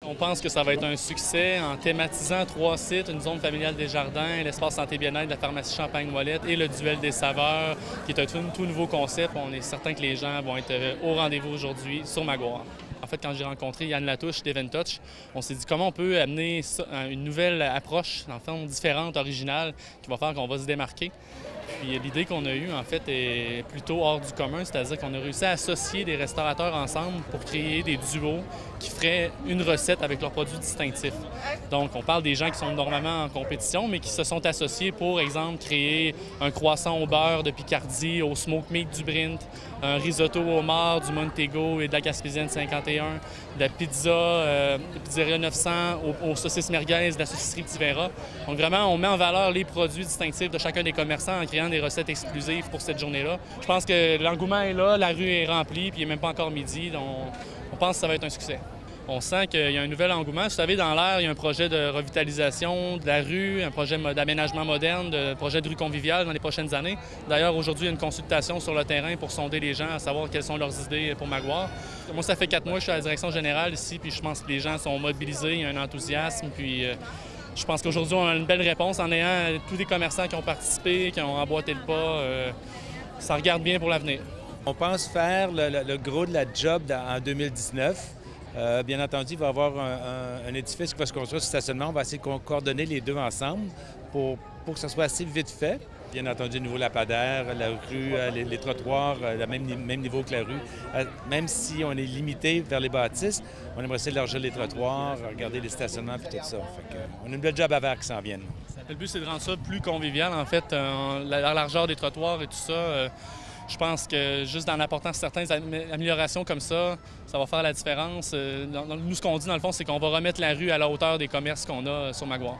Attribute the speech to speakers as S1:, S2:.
S1: On pense que ça va être un succès en thématisant 3 sites, une zone familiale des jardins, l'espace santé bien-être de la pharmacie Champagne-Ouellette et le duel des saveurs, qui est un tout nouveau concept. On est certain que les gens vont être au rendez-vous aujourd'hui sur Maguire. En fait, quand j'ai rencontré Yann Latouche d'Eventouch, on s'est dit comment on peut amener une nouvelle approche, en fait, différente, originale, qui va faire qu'on va se démarquer. Puis l'idée qu'on a eue, en fait, est plutôt hors du commun, c'est-à-dire qu'on a réussi à associer des restaurateurs ensemble pour créer des duos qui feraient une recette avec leurs produits distinctifs. Donc, on parle des gens qui sont normalement en compétition, mais qui se sont associés pour, exemple, créer un croissant au beurre de Picardie, au smoke meat du Brint, un risotto au homard du Montego et de la Gaspésienne 51, de la pizza, Pizzeria 900 aux saucisses merguez de la saucisserie Petit Vera. Donc, vraiment, on met en valeur les produits distinctifs de chacun des commerçants en créant des recettes exclusives pour cette journée-là. Je pense que l'engouement est là, la rue est remplie, puis il n'est même pas encore midi, donc on pense que ça va être un succès. On sent qu'il y a un nouvel engouement. Vous savez, dans l'air, il y a un projet de revitalisation de la rue, un projet d'aménagement moderne, un projet de rue conviviale dans les prochaines années. D'ailleurs, aujourd'hui, il y a une consultation sur le terrain pour sonder les gens, à savoir quelles sont leurs idées pour Maguire. Moi, ça fait 4 mois que je suis à la direction générale ici, puis je pense que les gens sont mobilisés, il y a un enthousiasme, puis je pense qu'aujourd'hui, on a une belle réponse en ayant tous les commerçants qui ont participé, qui ont emboîté le pas. Ça regarde bien pour l'avenir.
S2: On pense faire le gros de la job en 2019. Bien entendu, il va y avoir un édifice qui va se construire sur stationnement. On va essayer de coordonner les deux ensemble pour que ça soit assez vite fait. Bien entendu, au niveau lampadaire, la rue, les trottoirs, le même niveau que la rue. Même si on est limité vers les bâtisses, on aimerait essayer d'élargir les trottoirs, regarder les stationnements et tout ça. On a une belle job à faire qui s'en vienne.
S1: Le but, c'est de rendre ça plus convivial. En fait, la largeur des trottoirs et tout ça, je pense que juste en apportant certaines améliorations comme ça va faire la différence. Nous, ce qu'on dit, dans le fond, c'est qu'on va remettre la rue à la hauteur des commerces qu'on a sur Maguire.